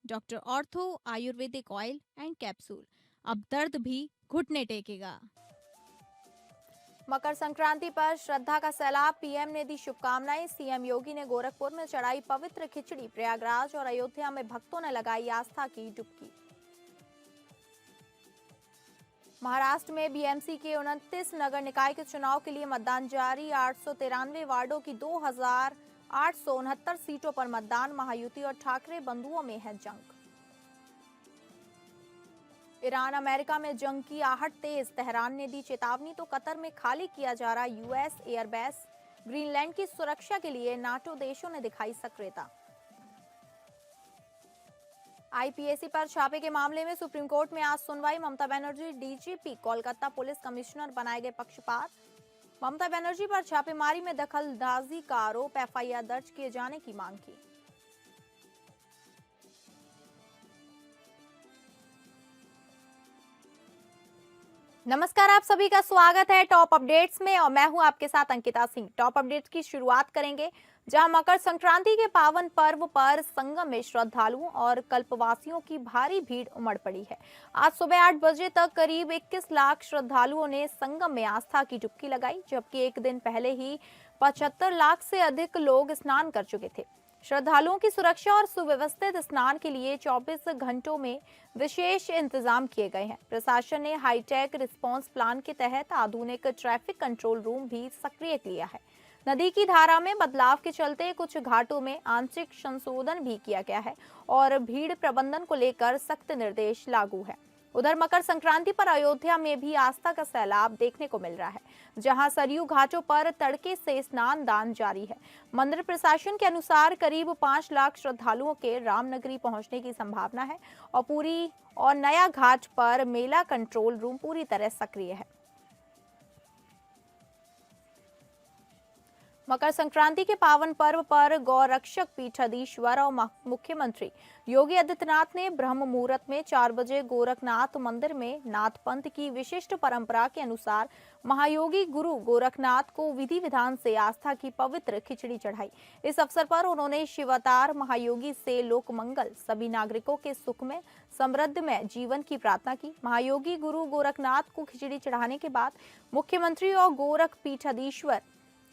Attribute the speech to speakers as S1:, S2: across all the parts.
S1: Doctor ortho Ayurvedic oil and capsule. अब दर्द भी घुटने टेकेगा।
S2: मकर संक्रांति पर श्रद्धा का सैलाब, पीएम ने दी शुभकामनाएं। सीएम योगी ने गोरखपुर में चढ़ाई पवित्र खिचड़ी। प्रयागराज और अयोध्या में भक्तों ने लगाई आस्था की डुबकी। महाराष्ट्र में बीएमसी के 29 नगर निकाय के चुनाव के लिए मतदान जारी। 893 वार्डों की 2869 सीटों पर मतदान। महायुति और ठाकरे बंधुओं में है जंग। ईरान अमेरिका में जंग की आहट तेज, तेहरान ने दी चेतावनी तो कतर में खाली किया जा रहा यूएस एयरबेस। ग्रीनलैंड की सुरक्षा के लिए नाटो देशों ने दिखाई सक्रियता। आईपीएसी पर छापे के मामले में सुप्रीम कोर्ट में आज सुनवाई। Mamata Banerjee DGP Kolkata police commissioner बनाए गए पक्षकार। ममता बनर्जी पर छापेमारी में दखलंदाजी का आरोप, एफआईआर दर्ज किए जाने की मांग की। नमस्कार, आप सभी का स्वागत है टॉप अपडेट्स में और मैं हूं आपके साथ अंकिता सिंह। टॉप अपडेट्स की शुरुआत करेंगे जहां मकर संक्रांति के पावन पर्व पर संगम में श्रद्धालुओं और कल्पवासियों की भारी भीड़ उमड़ पड़ी है। आज सुबह 8 बजे तक करीब 21 लाख श्रद्धालुओं ने संगम में आस्था की डुबकी लगाई, जबकि एक दिन पहले ही 75 लाख से अधिक लोग स्नान कर चुके थे। श्रद्धालुओं की सुरक्षा और सुव्यवस्थित स्नान के लिए 24 घंटों में विशेष इंतजाम किए गए हैं। प्रशासन ने हाईटेक रिस्पांस प्लान के तहत आधुनिक ट्रैफिक कंट्रोल रूम भी सक्रिय किया है। नदी की धारा में बदलाव के चलते कुछ घाटों में आंशिक संशोधन भी किया गया है और भीड़ प्रबंधन को लेकर सख्त निर्देश लागू है। उधर मकर संक्रांति पर अयोध्या में भी आस्था का सैलाब देखने को मिल रहा है, जहां सरयू घाटों पर तड़के से स्नान दान जारी है। मंदिर प्रशासन के अनुसार करीब 5 लाख श्रद्धालुओं के रामनगरी पहुंचने की संभावना है और नया घाट पर मेला कंट्रोल रूम पूरी तरह सक्रिय है। मकर संक्रांति के पावन पर्व पर गौरक्षक पीठाधीश्वर और मुख्यमंत्री योगी आदित्यनाथ ने ब्रह्म मुहूर्त में 4 बजे गोरखनाथ मंदिर में नाथ पंथ की विशिष्ट परंपरा के अनुसार महायोगी गुरु गोरखनाथ को विधि विधान से आस्था की पवित्र खिचड़ी चढ़ाई। इस अवसर पर उन्होंने शिवावतार महायोगी से लोक मंगल, सभी नागरिकों के सुखमय समृद्धमय जीवन की प्रार्थना की। महायोगी गुरु गोरखनाथ को खिचड़ी चढ़ाने के बाद मुख्यमंत्री और गोरख पीठाधीश्वर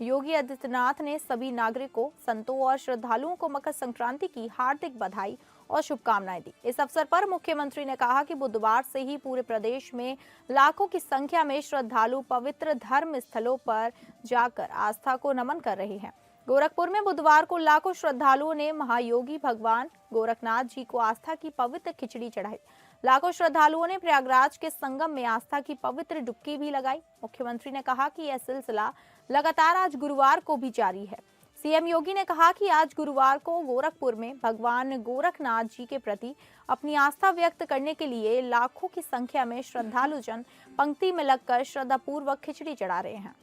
S2: योगी आदित्यनाथ ने सभी नागरिकों, संतों और श्रद्धालुओं को मकर संक्रांति की हार्दिक बधाई और शुभकामनाएं दी। इस अवसर पर मुख्यमंत्री ने कहा कि बुधवार से ही पूरे प्रदेश में लाखों की संख्या में श्रद्धालु पवित्र धर्म स्थलों पर जाकर आस्था को नमन कर रहे हैं। गोरखपुर में बुधवार को लाखों श्रद्धालुओं ने महायोगी भगवान गोरखनाथ जी को आस्था की पवित्र खिचड़ी चढ़ाई। लाखों श्रद्धालुओं ने प्रयागराज के संगम में आस्था की पवित्र डुबकी भी लगाई। मुख्यमंत्री ने कहा कि यह सिलसिला लगातार आज गुरुवार को भी जारी है। सीएम योगी ने कहा कि आज गुरुवार को गोरखपुर में भगवान गोरखनाथ जी के प्रति अपनी आस्था व्यक्त करने के लिए लाखों की संख्या में श्रद्धालु जन पंक्ति में लगकर श्रद्धापूर्वक खिचड़ी चढ़ा रहे हैं।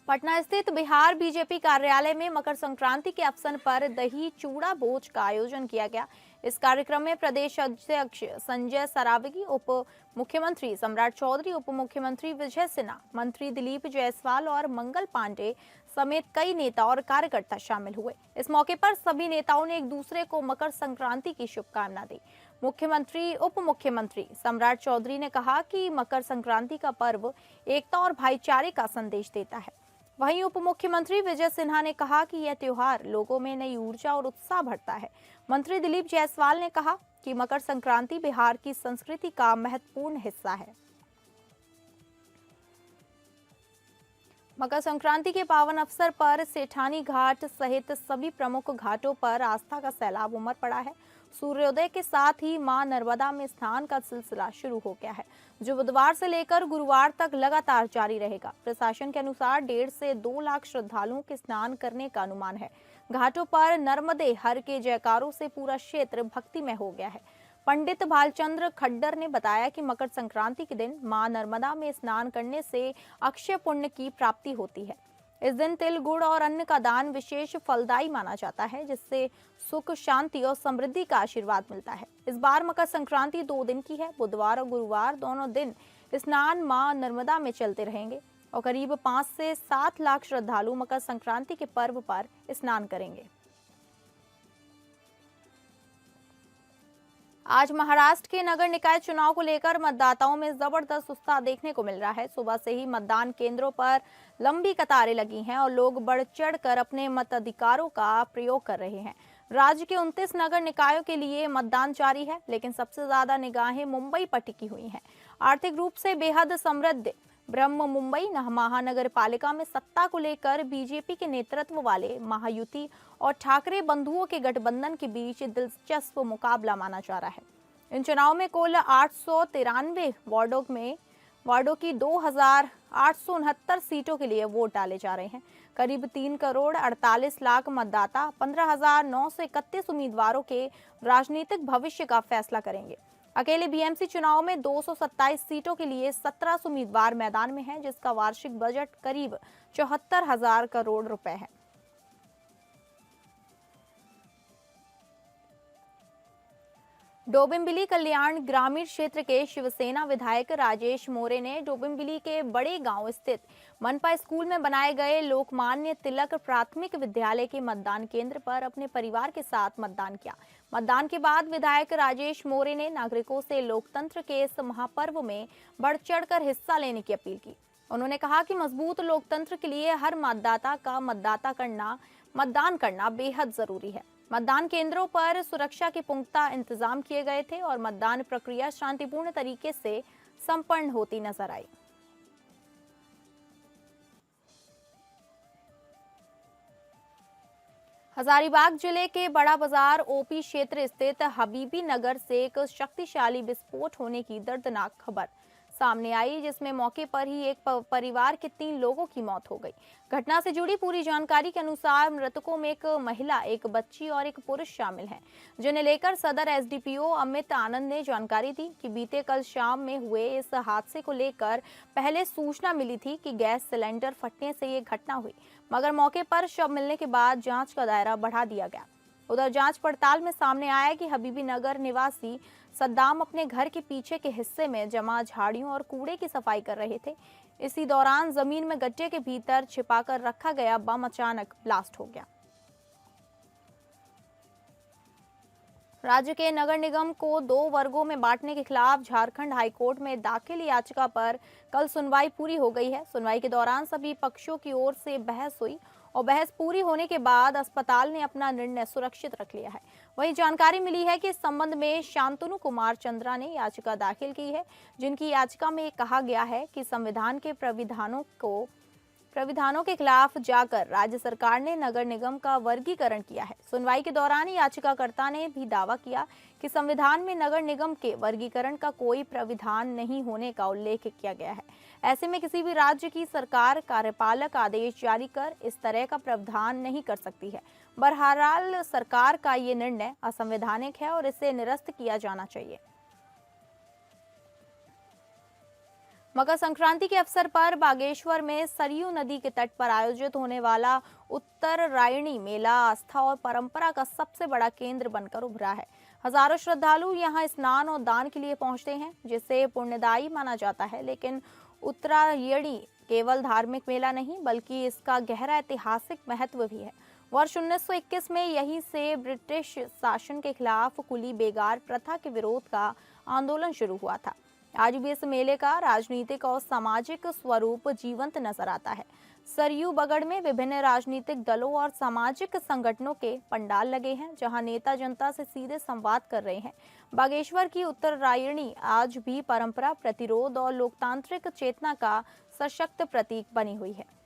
S2: पटना स्थित बिहार बीजेपी कार्यालय में मकर संक्रांति के अवसर पर दही चूड़ा भोज का आयोजन किया गया। इस कार्यक्रम में प्रदेश अध्यक्ष संजय सरावगी, उप मुख्यमंत्री सम्राट चौधरी, उप मुख्यमंत्री विजय सिन्हा, मंत्री दिलीप जायसवाल और मंगल पांडे समेत कई नेता और कार्यकर्ता शामिल हुए। इस मौके पर सभी नेताओं ने एक दूसरे को मकर संक्रांति की शुभकामना दी। मुख्यमंत्री उप मुख्यमंत्री सम्राट चौधरी ने कहा कि मकर संक्रांति का पर्व एकता और भाईचारे का संदेश देता है। वहीं उप मुख्यमंत्री विजय सिन्हा ने कहा कि यह त्योहार लोगों में नई ऊर्जा और उत्साह भरता है। मंत्री दिलीप जायसवाल ने कहा कि मकर संक्रांति बिहार की संस्कृति का महत्वपूर्ण हिस्सा है। मकर संक्रांति के पावन अवसर पर सेठानी घाट सहित सभी प्रमुख घाटों पर आस्था का सैलाब उमड़ पड़ा है। सूर्योदय के साथ ही मां नर्मदा में स्नान का सिलसिला शुरू हो गया है, जो बुधवार से लेकर गुरुवार तक लगातार जारी रहेगा। प्रशासन के अनुसार 1.5 से 2 लाख श्रद्धालुओं के स्नान करने का अनुमान है। घाटों पर नर्मदे हर के जयकारों से पूरा क्षेत्र भक्तिमय हो गया है। पंडित भालचंद्र खड्डर ने बताया कि मकर संक्रांति के दिन मां नर्मदा में स्नान करने से अक्षय पुण्य की प्राप्ति होती है। इस दिन तिल, गुड़ और अन्न का दान विशेष फलदायी माना जाता है, जिससे सुख, शांति और समृद्धि का आशीर्वाद मिलता है। इस बार मकर संक्रांति 2 दिन की है। बुधवार और गुरुवार दोनों दिन स्नान मां नर्मदा में चलते रहेंगे और करीब 5 से 7 लाख श्रद्धालु मकर संक्रांति के पर्व पर स्नान करेंगे। आज महाराष्ट्र के नगर निकाय चुनाव को लेकर मतदाताओं में जबरदस्त उत्साह देखने को मिल रहा है। सुबह से ही मतदान केंद्रों पर लंबी कतारें लगी हैं और लोग बढ़ चढ़कर अपने मताधिकारों का प्रयोग कर रहे हैं। राज्य के 29 नगर निकायों के लिए मतदान जारी है, लेकिन सबसे ज्यादा निगाहें मुंबई पर टिकी हुई हैं। आर्थिक रूप से बेहद समृद्ध ब्रह्म मुंबई महानगर पालिका में सत्ता को लेकर बीजेपी के नेतृत्व वाले महायुति और ठाकरे बंधुओं के गठबंधन के बीच दिलचस्प मुकाबला माना जा रहा है। इन चुनाव में कुल 893 वार्डों की 2,869 सीटों के लिए वोट डाले जा रहे हैं। करीब 3 करोड़ 48 लाख मतदाता 15,931 उम्मीदवारों के राजनीतिक भविष्य का फैसला करेंगे। अकेले बीएमसी चुनाव में 227 सीटों के लिए 17 उम्मीदवार मैदान में हैं, जिसका वार्षिक बजट करीब 74,000 करोड़ रुपए है। डोंबिवली कल्याण ग्रामीण क्षेत्र के शिवसेना विधायक राजेश मोरे ने डोंबिवली के बड़े गांव स्थित मनपा स्कूल में बनाए गए लोकमान्य तिलक प्राथमिक विद्यालय के मतदान केंद्र पर अपने परिवार के साथ मतदान किया। मतदान के बाद विधायक राजेश मोरे ने नागरिकों से लोकतंत्र के इस महापर्व में बढ़ चढ़कर हिस्सा लेने की अपील की। उन्होंने कहा कि मजबूत लोकतंत्र के लिए हर मतदाता का मतदान करना बेहद जरूरी है। मतदान केंद्रों पर सुरक्षा के पुख्ता इंतजाम किए गए थे और मतदान प्रक्रिया शांतिपूर्ण तरीके से संपन्न होती नजर आई। हजारीबाग जिले के बड़ा बाजार ओपी क्षेत्र स्थित हबीबी नगर से एक शक्तिशाली विस्फोट होने की दर्दनाक खबर सामने आई, जिसमें मौके पर ही एक परिवार के 3 लोगों की मौत हो गई। घटना से जुड़ी पूरी जानकारी के अनुसार मृतकों में एक महिला, एक बच्ची और एक पुरुष शामिल हैं, जिन्हें लेकर सदर एसडीपीओ अमित आनंद ने जानकारी दी कि बीते कल शाम में हुए इस हादसे को लेकर पहले सूचना मिली थी कि गैस सिलेंडर फटने से ये घटना हुई, मगर मौके पर शव मिलने के बाद जांच का दायरा बढ़ा दिया गया। उधर जांच पड़ताल में सामने आया कि हबीबी नगर निवासी सद्दाम अपने घर के पीछे के हिस्से में जमा झाड़ियों और कूड़े की सफाई कर रहे थे। इसी दौरान जमीन में गड्ढे के भीतर छिपाकर रखा गया बम अचानक ब्लास्ट हो गया। राज्य के नगर निगम को 2 वर्गों में बांटने के खिलाफ झारखंड हाईकोर्ट में दाखिल याचिका पर कल सुनवाई पूरी हो गई है। सुनवाई के दौरान सभी पक्षों की ओर से बहस हुई और बहस पूरी होने के बाद अस्पताल ने अपना निर्णय सुरक्षित रख लिया है। वहीं जानकारी मिली है कि इस संबंध में शांतनु कुमार चंद्रा ने याचिका दाखिल की है, जिनकी याचिका में कहा गया है कि संविधान के प्राविधानों के खिलाफ जाकर राज्य सरकार ने नगर निगम का वर्गीकरण किया है। सुनवाई के दौरान याचिकाकर्ता ने भी दावा किया कि संविधान में नगर निगम के वर्गीकरण का कोई प्राविधान नहीं होने का उल्लेख किया गया है। ऐसे में किसी भी राज्य की सरकार कार्यपालक आदेश जारी कर इस तरह का प्रावधान नहीं कर सकती है। बहरहाल सरकार का ये निर्णय असंवैधानिक है और इसे निरस्त किया जाना चाहिए। मकर संक्रांति के अवसर पर बागेश्वर में सरयू नदी के तट पर आयोजित होने वाला उत्तरायणी मेला आस्था और परंपरा का सबसे बड़ा केंद्र बनकर उभरा है। हजारों श्रद्धालु यहां स्नान और दान के लिए पहुंचते हैं, जिसे पुण्यदायी माना जाता है। लेकिन उत्तरायणी केवल धार्मिक मेला नहीं, बल्कि इसका गहरा ऐतिहासिक महत्व भी है। वर्ष 1921 में यहीं से ब्रिटिश शासन के खिलाफ कुली बेगार प्रथा के विरोध का आंदोलन शुरू हुआ था। आज भी इस मेले का राजनीतिक और सामाजिक स्वरूप जीवंत नजर आता है। सरयू बगड़ में विभिन्न राजनीतिक दलों और सामाजिक संगठनों के पंडाल लगे हैं, जहां नेता जनता से सीधे संवाद कर रहे हैं। बागेश्वर की उत्तरायणी आज भी परंपरा, प्रतिरोध और लोकतांत्रिक चेतना का सशक्त प्रतीक बनी हुई है।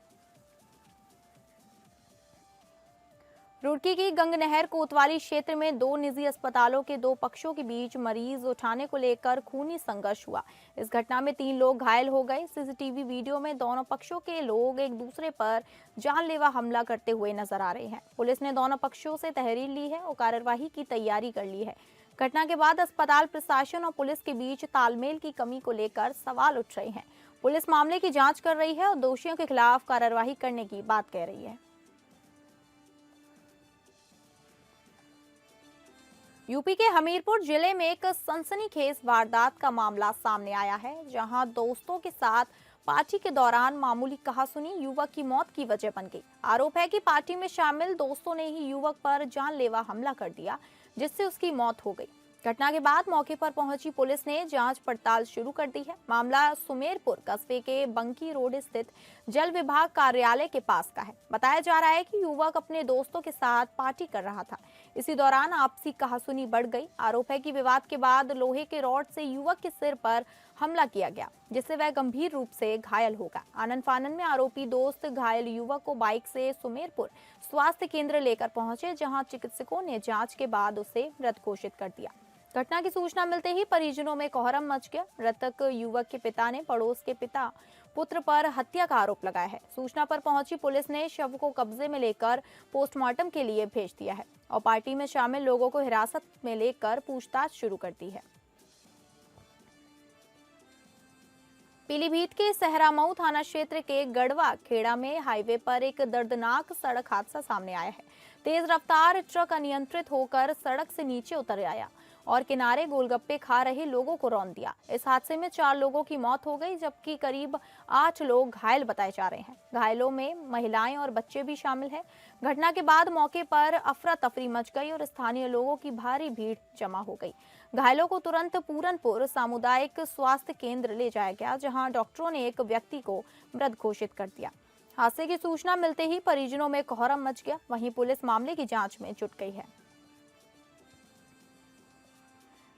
S2: रुड़की की गंगनहर कोतवाली क्षेत्र में 2 निजी अस्पतालों के 2 पक्षों के बीच मरीज उठाने को लेकर खूनी संघर्ष हुआ। इस घटना में 3 लोग घायल हो गए। सीसीटीवी वीडियो में दोनों पक्षों के लोग एक दूसरे पर जानलेवा हमला करते हुए नजर आ रहे हैं। पुलिस ने दोनों पक्षों से तहरीर ली है और कार्यवाही की तैयारी कर ली है। घटना के बाद अस्पताल प्रशासन और पुलिस के बीच तालमेल की कमी को लेकर सवाल उठ रहे हैं। पुलिस मामले की जाँच कर रही है और दोषियों के खिलाफ कार्रवाई करने की बात कह रही है। यूपी के हमीरपुर जिले में एक सनसनीखेज वारदात का मामला सामने आया है, जहां दोस्तों के साथ पार्टी के दौरान मामूली कहासुनी युवक की मौत की वजह बन गई। आरोप है कि पार्टी में शामिल दोस्तों ने ही युवक पर जानलेवा हमला कर दिया, जिससे उसकी मौत हो गई। घटना के बाद मौके पर पहुंची पुलिस ने जांच पड़ताल शुरू कर दी है। मामला सुमेरपुर कस्बे के बंकी रोड स्थित जल विभाग कार्यालय के पास का है। बताया जा रहा है कि युवक अपने दोस्तों के साथ पार्टी कर रहा था। इसी दौरान आपसी कहासुनी बढ़ गई। आरोप है कि विवाद के बाद लोहे के रॉड से युवक के सिर पर हमला किया गया, जिससे वह गंभीर रूप से घायल हो गया। आनन फानन में आरोपी दोस्त घायल युवक को बाइक से सुमेरपुर स्वास्थ्य केंद्र लेकर पहुंचे, जहां चिकित्सकों ने जांच के बाद उसे मृत घोषित कर दिया। घटना की सूचना मिलते ही परिजनों में कोहराम मच गया। मृतक युवक के पिता ने पड़ोस के पिता पुत्र पर हत्या का आरोप लगाया है। सूचना पर पहुंची पुलिस ने शव को कब्जे में लेकर पोस्टमार्टम के लिए भेज दिया है और पार्टी में शामिल लोगों को हिरासत में लेकर पूछताछ शुरू कर दी है। पीलीभीत के सहरामऊ थाना क्षेत्र के गढ़वा खेड़ा में हाईवे पर एक दर्दनाक सड़क हादसा सामने आया है। तेज रफ्तार ट्रक अनियंत्रित होकर सड़क से नीचे उतर आया और किनारे गोलगप्पे खा रहे लोगों को रौंद दिया। इस हादसे में 4 लोगों की मौत हो गई, जबकि करीब 8 लोग घायल बताए जा रहे हैं। घायलों में महिलाएं और बच्चे भी शामिल हैं। घटना के बाद मौके पर अफरा तफरी मच गई और स्थानीय लोगों की भारी भीड़ जमा हो गई। घायलों को तुरंत पूरनपुर सामुदायिक स्वास्थ्य केंद्र ले जाया गया, जहां डॉक्टरों ने एक व्यक्ति को मृत घोषित कर दिया। हादसे की सूचना मिलते ही परिजनों में कोहराम मच गया। वहीं पुलिस मामले की जांच में जुट गई है।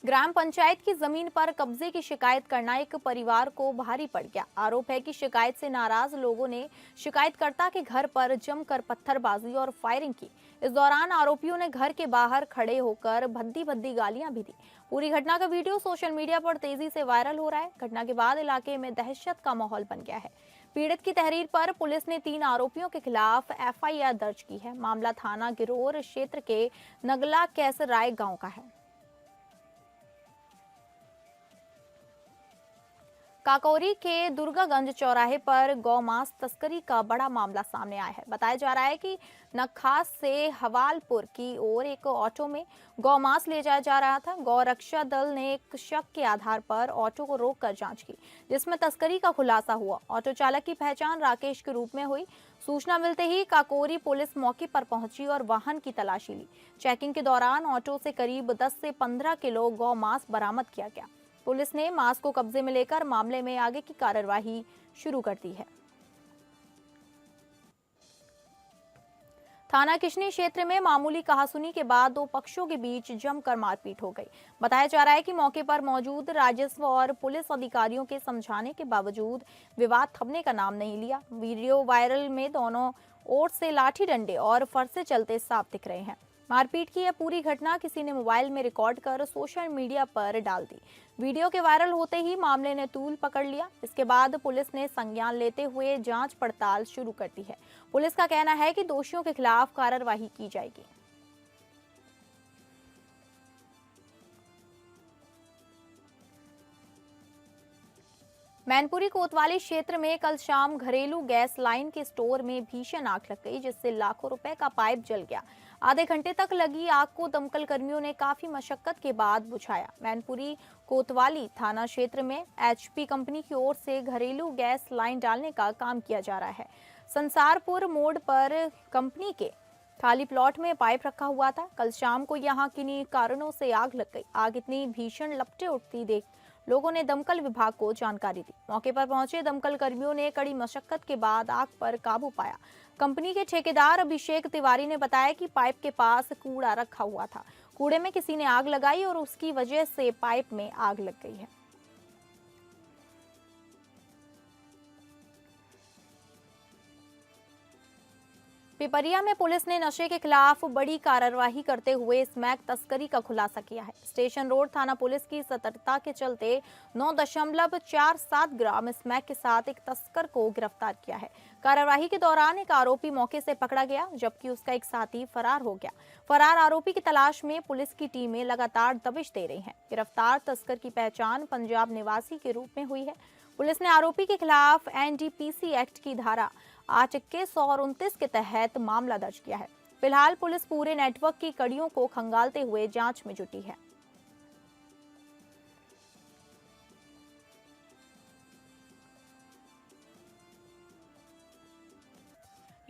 S2: ग्राम पंचायत की जमीन पर कब्जे की शिकायत करना एक परिवार को भारी पड़ गया। आरोप है कि शिकायत से नाराज लोगों ने शिकायतकर्ता के घर पर जमकर पत्थरबाजी और फायरिंग की। इस दौरान आरोपियों ने घर के बाहर खड़े होकर भद्दी भद्दी गालियां भी दी। पूरी घटना का वीडियो सोशल मीडिया पर तेजी से वायरल हो रहा है। घटना के बाद इलाके में दहशत का माहौल बन गया है। पीड़ित की तहरीर पर पुलिस ने 3 आरोपियों के खिलाफ FIR दर्ज की है। मामला थाना गिरोर क्षेत्र के नगला कैसराय गांव का है। काकोरी के दुर्गागंज चौराहे पर गौमांस तस्करी का बड़ा मामला सामने आया है। बताया जा रहा है कि नखास से हवालपुर की ओर एक ऑटो में गौमांस ले जाया जा रहा था। गौरक्षा दल ने एक शक के आधार पर ऑटो को रोककर जांच की, जिसमें तस्करी का खुलासा हुआ। ऑटो चालक की पहचान राकेश के रूप में हुई। सूचना मिलते ही काकोरी पुलिस मौके पर पहुंची और वाहन की तलाशी ली। चेकिंग के दौरान ऑटो से करीब 10 से 15 किलो गौमांस बरामद किया गया। पुलिस ने मांस को कब्जे में लेकर मामले में आगे की कार्रवाई शुरू कर दी है। थाना किशनी क्षेत्र में मामूली कहासुनी के बाद 2 पक्षों के बीच जमकर मारपीट हो गई। बताया जा रहा है कि मौके पर मौजूद राजस्व और पुलिस अधिकारियों के समझाने के बावजूद विवाद थमने का नाम नहीं लिया। वीडियो वायरल में दोनों ओर से लाठी डंडे और फरसे चलते साफ दिख रहे हैं। मारपीट की यह पूरी घटना किसी ने मोबाइल में रिकॉर्ड कर सोशल मीडिया पर डाल दी। वीडियो के वायरल होते ही मामले ने तूल पकड़ लिया। इसके बाद पुलिस ने संज्ञान लेते हुए जांच पड़ताल शुरू कर दी है। पुलिस का कहना है कि दोषियों के खिलाफ कार्रवाई की जाएगी। मैनपुरी कोतवाली क्षेत्र में कल शाम घरेलू गैस लाइन के स्टोर में भीषण आग लग गई, जिससे लाखों रुपए का पाइप जल गया। आधे घंटे तक लगी आग को दमकल कर्मियों ने काफी मशक्कत के बाद बुझाया। मैनपुरी कोतवाली थाना क्षेत्र में HP कंपनी की ओर से घरेलू गैस लाइन डालने का काम किया जा रहा है। संसारपुर मोड़ पर कंपनी के खाली प्लॉट में पाइप रखा हुआ था। कल शाम को यहां किन्हीं कारणों से आग लग गई। आग इतनी भीषण लपटे उठती देख लोगों ने दमकल विभाग को जानकारी दी। मौके पर पहुंचे दमकल कर्मियों ने कड़ी मशक्कत के बाद आग पर काबू पाया। कंपनी के ठेकेदार अभिषेक तिवारी ने बताया कि पाइप के पास कूड़ा रखा हुआ था। कूड़े में किसी ने आग लगाई और उसकी वजह से पाइप में आग लग गई है। पिपरिया में पुलिस ने नशे के खिलाफ बड़ी कार्रवाई करते हुए स्मैक तस्करी का खुलासा किया है। स्टेशन रोड थाना पुलिस की सतर्कता के चलते 9.47 ग्राम स्मैक के साथ एक तस्कर को गिरफ्तार किया है। कार्रवाई के दौरान एक आरोपी मौके से पकड़ा गया, जबकि उसका एक साथी फरार हो गया। फरार आरोपी की तलाश में पुलिस की टीमें लगातार दबिश दे रही हैं। गिरफ्तार तस्कर की पहचान पंजाब निवासी के रूप में हुई है। पुलिस ने आरोपी के खिलाफ NDPC एक्ट की धारा 821 और 29 के तहत मामला दर्ज किया है। फिलहाल पुलिस पूरे नेटवर्क की कड़ियों को खंगालते हुए जांच में जुटी है।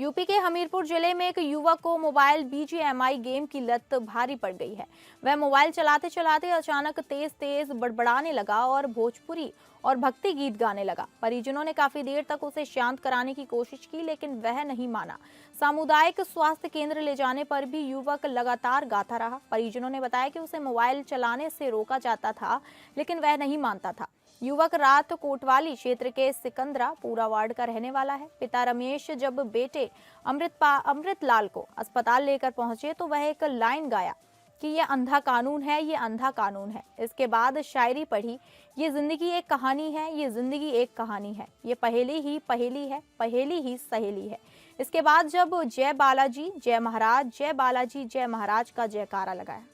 S2: यूपी के हमीरपुर जिले में एक युवक को मोबाइल बीजीएमआई गेम की लत भारी पड़ गई है। वह मोबाइल चलाते चलाते अचानक तेज तेज बड़बड़ाने लगा और भोजपुरी और भक्ति गीत गाने लगा। परिजनों ने काफी देर तक उसे शांत कराने की कोशिश की, लेकिन वह नहीं माना। सामुदायिक स्वास्थ्य केंद्र ले जाने पर भी युवक लगातार गाता रहा। परिजनों ने बताया कि उसे मोबाइल चलाने से रोका जाता था, लेकिन वह नहीं मानता था। युवक रात कोटवाली क्षेत्र के सिकंदरा पूरा वार्ड का रहने वाला है। पिता रमेश जब बेटे अमृतलाल को अस्पताल लेकर पहुंचे तो वह एक लाइन गाया कि ये अंधा कानून है, ये अंधा कानून है। इसके बाद शायरी पढ़ी, ये जिंदगी एक कहानी है, ये जिंदगी एक कहानी है, ये पहेली ही पहेली है, पहेली ही सहेली है। इसके बाद जब जय बालाजी जय महाराज, जय बालाजी जय महाराज का जयकारा लगाया।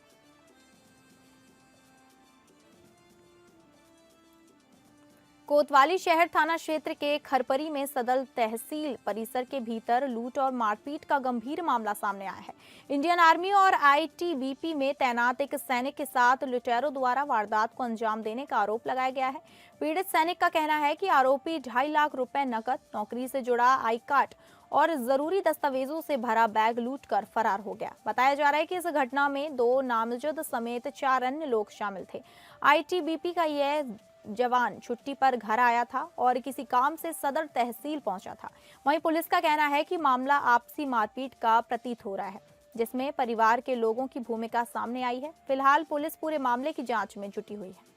S2: कोतवाली शहर थाना क्षेत्र के खरपरी में सदर तहसील परिसर के भीतर लूट और मारपीट का गंभीर मामला सामने आया है। इंडियन आर्मी और आईटीबीपी में तैनात एक सैनिक के साथ लुटेरों द्वारा वारदात को अंजाम देने का आरोप लगाया गया है। पीड़ित सैनिक का कहना है कि आरोपी 2.5 लाख रुपए नकद, नौकरी से जुड़ा आई कार्ड और जरूरी दस्तावेजों से भरा बैग लूटकर फरार हो गया। बताया जा रहा है कि इस घटना में 2 नामजद समेत 4 अन्य लोग शामिल थे। आईटीबीपी का यह जवान छुट्टी पर घर आया था और किसी काम से सदर तहसील पहुंचा था। वहीं पुलिस का कहना है कि मामला आपसी मारपीट का प्रतीत हो रहा है, जिसमें परिवार के लोगों की भूमिका सामने आई है। फिलहाल पुलिस पूरे मामले की जांच में जुटी हुई है।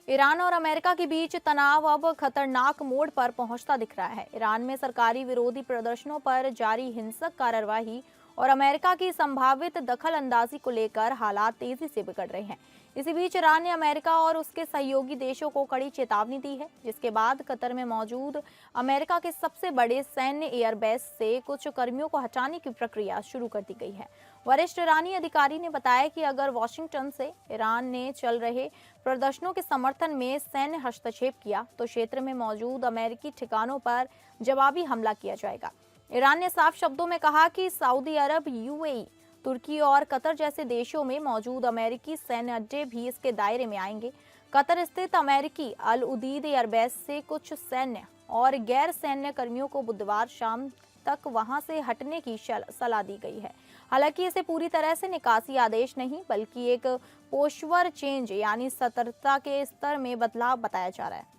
S2: ईरान और अमेरिका के बीच तनाव अब खतरनाक मोड़ पर पहुंचता दिख रहा है। ईरान में सरकारी विरोधी प्रदर्शनों पर जारी हिंसक कार्रवाई और अमेरिका की संभावित दखल अंदाजी को लेकर हालात तेजी से बिगड़ रहे हैं। इसी बीच ईरान ने अमेरिका और उसके सहयोगी देशों को कड़ी चेतावनी दी है, जिसके बाद कतर में मौजूद अमेरिका के सबसे बड़े सैन्य एयरबेस से कुछ कर्मियों को हटाने की प्रक्रिया शुरू कर दी गई है। वरिष्ठ ईरानी अधिकारी ने बताया कि अगर वाशिंगटन से ईरान ने चल रहे प्रदर्शनों के समर्थन में सैन्य हस्तक्षेप किया तो क्षेत्र में मौजूद अमेरिकी ठिकानों पर जवाबी हमला किया जाएगा। ईरान ने साफ शब्दों में कहा कि सऊदी अरब, यूएई, तुर्की और कतर जैसे देशों में मौजूद अमेरिकी सैन्य अड्डे भी इसके दायरे में आएंगे। कतर स्थित अमेरिकी अल उदीद एयरबेस से कुछ सैन्य और गैर सैन्य कर्मियों को बुधवार शाम तक वहां से हटने की सलाह दी गई है। हालांकि इसे पूरी तरह से निकासी आदेश नहीं, बल्कि एक पोस्चर चेंज यानी सतर्कता के स्तर में बदलाव बताया जा रहा है।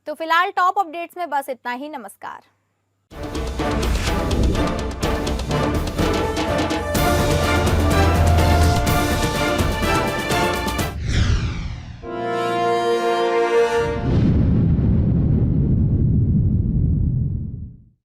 S2: तो फिलहाल टॉप अपडेट्स में बस इतना ही। नमस्कार।